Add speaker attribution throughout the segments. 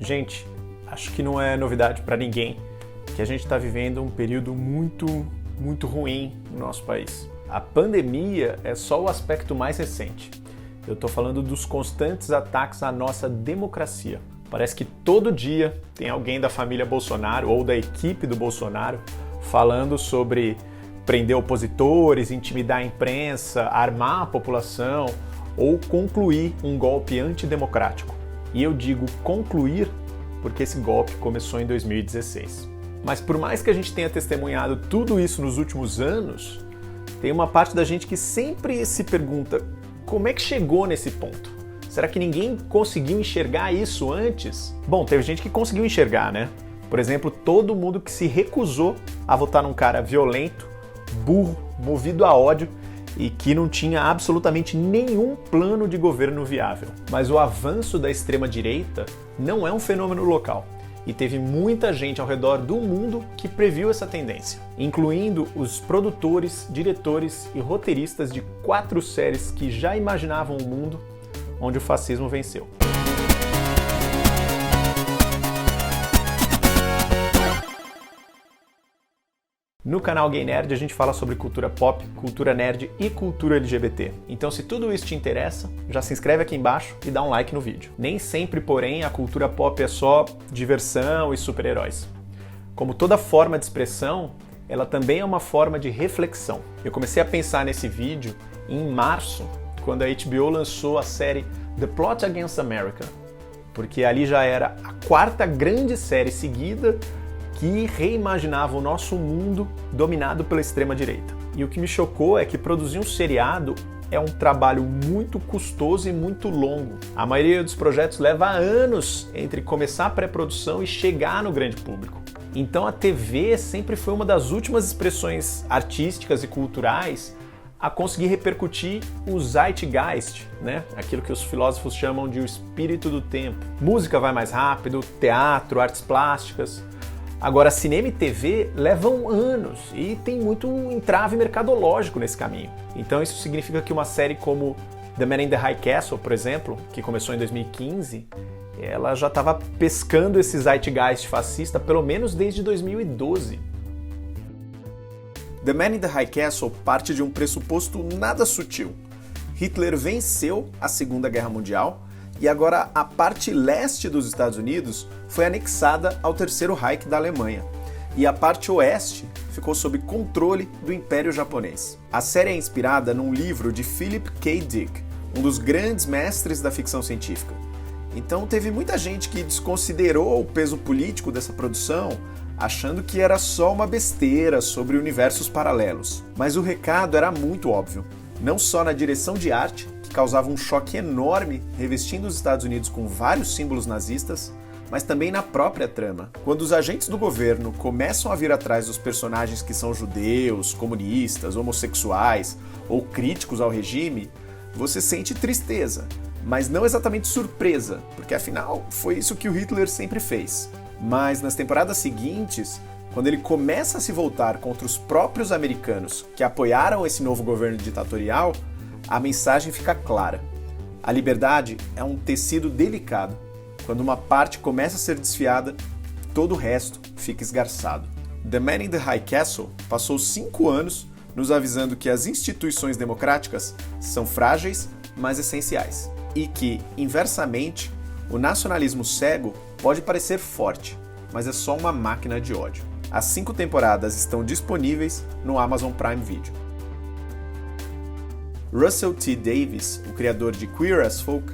Speaker 1: Gente, acho que não é novidade para ninguém que a gente está vivendo um período muito ruim no nosso país. A pandemia é só o aspecto mais recente. Eu estou falando dos constantes ataques à nossa democracia. Parece que todo dia tem alguém da família Bolsonaro ou da equipe do Bolsonaro falando sobre prender opositores, intimidar a imprensa, armar a população ou concluir um golpe antidemocrático. E eu digo concluir porque esse golpe começou em 2016. Mas por mais que a gente tenha testemunhado tudo isso nos últimos anos, tem uma parte da gente que sempre se pergunta como é que chegou nesse ponto? Será que ninguém conseguiu enxergar isso antes? Bom, teve gente que conseguiu enxergar, né? Por exemplo, todo mundo que se recusou a votar num cara violento, burro, movido a ódio e que não tinha absolutamente nenhum plano de governo viável. Mas o avanço da extrema-direita não é um fenômeno local. E teve muita gente ao redor do mundo que previu essa tendência, incluindo os produtores, diretores e roteiristas de 4 séries que já imaginavam um mundo onde o fascismo venceu. No canal Gay Nerd a gente fala sobre cultura pop, cultura nerd e cultura LGBT. Então se tudo isso te interessa, já se inscreve aqui embaixo e dá um like no vídeo. Nem sempre, porém, a cultura pop é só diversão e super-heróis. Como toda forma de expressão, ela também é uma forma de reflexão. Eu comecei a pensar nesse vídeo em março, quando a HBO lançou a série The Plot Against America, porque ali já era a 4ª grande série seguida que reimaginava o nosso mundo dominado pela extrema-direita. E o que me chocou é que produzir um seriado é um trabalho muito custoso e muito longo. A maioria dos projetos leva anos entre começar a pré-produção e chegar no grande público. Então a TV sempre foi uma das últimas expressões artísticas e culturais a conseguir repercutir o zeitgeist, né? Aquilo que os filósofos chamam de o espírito do tempo. Música vai mais rápido, teatro, artes plásticas. Agora, cinema e TV levam anos e tem muito entrave mercadológico nesse caminho. Então isso significa que uma série como The Man in the High Castle, por exemplo, que começou em 2015, ela já estava pescando esse zeitgeist fascista pelo menos desde 2012. The Man in the High Castle parte de um pressuposto nada sutil. Hitler venceu a Segunda Guerra Mundial e agora a parte leste dos Estados Unidos foi anexada ao Terceiro Reich da Alemanha, e a parte oeste ficou sob controle do Império Japonês. A série é inspirada num livro de Philip K. Dick, um dos grandes mestres da ficção científica. Então teve muita gente que desconsiderou o peso político dessa produção, achando que era só uma besteira sobre universos paralelos. Mas o recado era muito óbvio, não só na direção de arte, que causava um choque enorme revestindo os Estados Unidos com vários símbolos nazistas, mas também na própria trama. Quando os agentes do governo começam a vir atrás dos personagens que são judeus, comunistas, homossexuais ou críticos ao regime, você sente tristeza, mas não exatamente surpresa, porque afinal foi isso que o Hitler sempre fez. Mas nas temporadas seguintes, quando ele começa a se voltar contra os próprios americanos que apoiaram esse novo governo ditatorial, a mensagem fica clara. A liberdade é um tecido delicado. Quando uma parte começa a ser desfiada, todo o resto fica esgarçado. The Man in the High Castle passou 5 anos nos avisando que as instituições democráticas são frágeis, mas essenciais. E que, inversamente, o nacionalismo cego pode parecer forte, mas é só uma máquina de ódio. As 5 temporadas estão disponíveis no Amazon Prime Video. Russell T. Davies, o criador de Queer as Folk,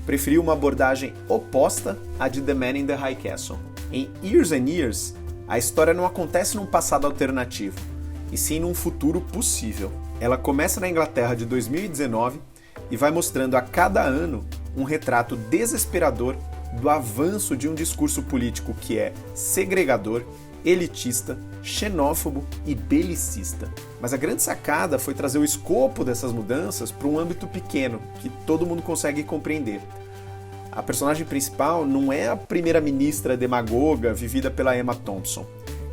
Speaker 1: preferiu uma abordagem oposta à de The Man in the High Castle. Em Years and Years, a história não acontece num passado alternativo, e sim num futuro possível. Ela começa na Inglaterra de 2019 e vai mostrando a cada ano um retrato desesperador do avanço de um discurso político que é segregador, elitista, xenófobo e belicista. Mas a grande sacada foi trazer o escopo dessas mudanças para um âmbito pequeno, que todo mundo consegue compreender. A personagem principal não é a primeira-ministra demagoga vivida pela Emma Thompson,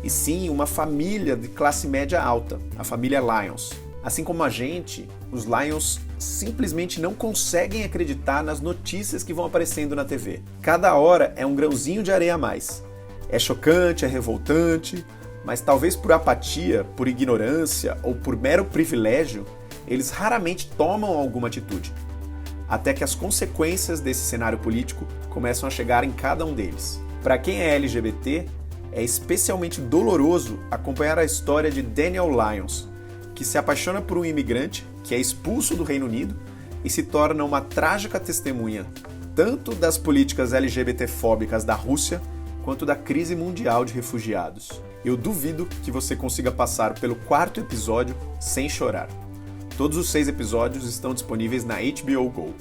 Speaker 1: e sim uma família de classe média alta, a família Lyons. Assim como a gente, os Lions simplesmente não conseguem acreditar nas notícias que vão aparecendo na TV. Cada hora é um grãozinho de areia a mais. É chocante, é revoltante, mas talvez por apatia, por ignorância ou por mero privilégio, eles raramente tomam alguma atitude. Até que as consequências desse cenário político começam a chegar em cada um deles. Para quem é LGBT, é especialmente doloroso acompanhar a história de Daniel Lyons, que se apaixona por um imigrante que é expulso do Reino Unido e se torna uma trágica testemunha tanto das políticas LGBT-fóbicas da Rússia quanto da crise mundial de refugiados. Eu duvido que você consiga passar pelo 4º episódio sem chorar. Todos os 6 episódios estão disponíveis na HBO Go.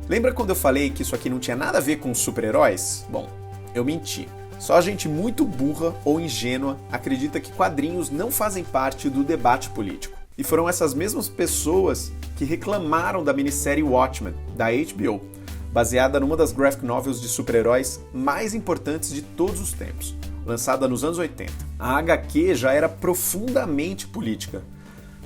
Speaker 1: Lembra quando eu falei que isso aqui não tinha nada a ver com super-heróis? Bom, eu menti. Só gente muito burra ou ingênua acredita que quadrinhos não fazem parte do debate político. E foram essas mesmas pessoas que reclamaram da minissérie Watchmen, da HBO, baseada numa das graphic novels de super-heróis mais importantes de todos os tempos, lançada nos anos 80. A HQ já era profundamente política,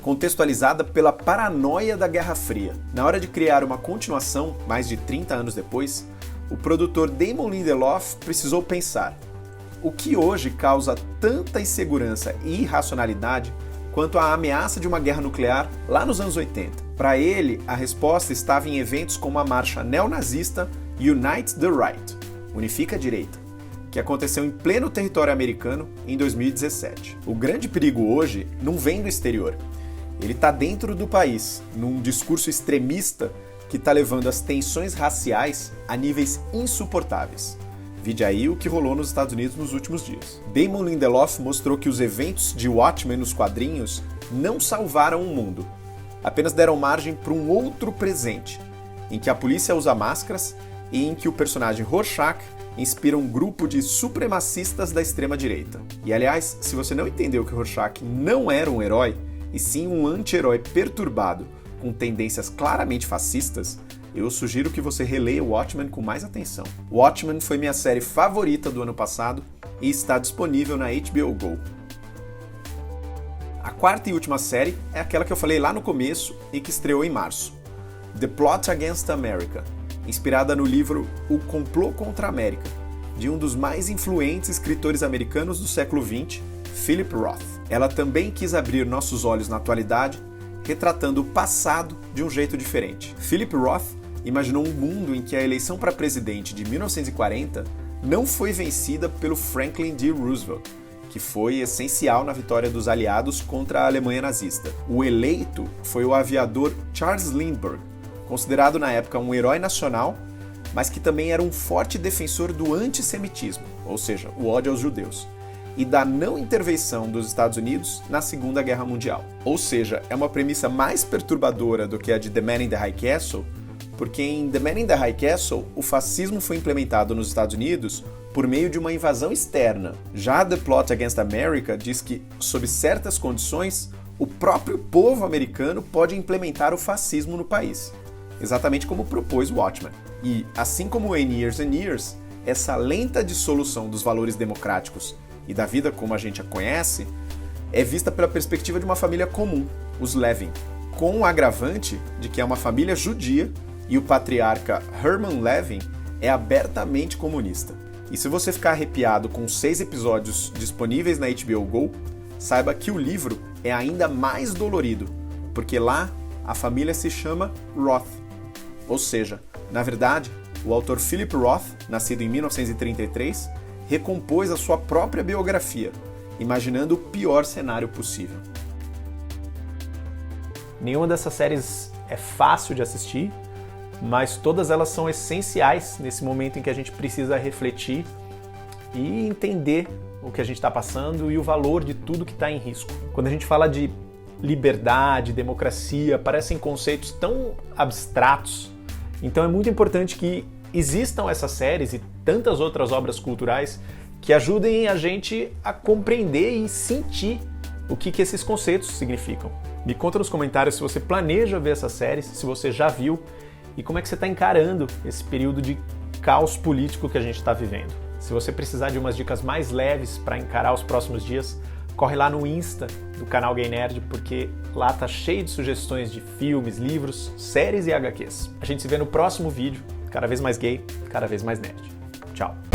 Speaker 1: contextualizada pela paranoia da Guerra Fria. Na hora de criar uma continuação, mais de 30 anos depois, o produtor Damon Lindelof precisou pensar: o que hoje causa tanta insegurança e irracionalidade quanto a ameaça de uma guerra nuclear lá nos anos 80? Para ele, a resposta estava em eventos como a marcha neonazista Unite the Right, Unifica a Direita, que aconteceu em pleno território americano em 2017. O grande perigo hoje não vem do exterior. Ele está dentro do país, num discurso extremista que está levando as tensões raciais a níveis insuportáveis. Vide aí o que rolou nos Estados Unidos nos últimos dias. Damon Lindelof mostrou que os eventos de Watchmen nos quadrinhos não salvaram o mundo, apenas deram margem para um outro presente, em que a polícia usa máscaras e em que o personagem Rorschach inspira um grupo de supremacistas da extrema-direita. E aliás, se você não entendeu que Rorschach não era um herói, e sim um anti-herói perturbado, com tendências claramente fascistas, eu sugiro que você releia Watchmen com mais atenção. Watchmen foi minha série favorita do ano passado e está disponível na HBO Go. A 4ª e última série é aquela que eu falei lá no começo e que estreou em março. The Plot Against America, inspirada no livro O Complô contra a América, de um dos mais influentes escritores americanos do século XX, Philip Roth. Ela também quis abrir nossos olhos na atualidade, retratando o passado de um jeito diferente. Philip Roth imaginou um mundo em que a eleição para presidente de 1940 não foi vencida pelo Franklin D. Roosevelt, que foi essencial na vitória dos aliados contra a Alemanha nazista. O eleito foi o aviador Charles Lindbergh, considerado na época um herói nacional, mas que também era um forte defensor do antissemitismo, ou seja, o ódio aos judeus, e da não intervenção dos Estados Unidos na Segunda Guerra Mundial. Ou seja, é uma premissa mais perturbadora do que a de The Man in the High Castle, porque em The Man in the High Castle, o fascismo foi implementado nos Estados Unidos por meio de uma invasão externa. Já The Plot Against America diz que, sob certas condições, o próprio povo americano pode implementar o fascismo no país, exatamente como propôs Watchmen. E, assim como em Years and Years, essa lenta dissolução dos valores democráticos e da vida como a gente a conhece é vista pela perspectiva de uma família comum, os Levin, com o agravante de que é uma família judia e o patriarca Herman Levin é abertamente comunista. E se você ficar arrepiado com os 6 episódios disponíveis na HBO Go, saiba que o livro é ainda mais dolorido, porque lá a família se chama Roth. Ou seja, na verdade, o autor Philip Roth, nascido em 1933, recompôs a sua própria biografia, imaginando o pior cenário possível. Nenhuma dessas séries é fácil de assistir, mas todas elas são essenciais nesse momento em que a gente precisa refletir e entender o que a gente está passando e o valor de tudo que está em risco. Quando a gente fala de liberdade, democracia, parecem conceitos tão abstratos, então é muito importante que existam essas séries e tantas outras obras culturais que ajudem a gente a compreender e sentir o que esses conceitos significam. Me conta nos comentários se você planeja ver essas séries, se você já viu e como é que você está encarando esse período de caos político que a gente está vivendo. Se você precisar de umas dicas mais leves para encarar os próximos dias, corre lá no Insta do canal Gay Nerd, porque lá tá cheio de sugestões de filmes, livros, séries e HQs. A gente se vê no próximo vídeo, cada vez mais gay, cada vez mais nerd. Tchau!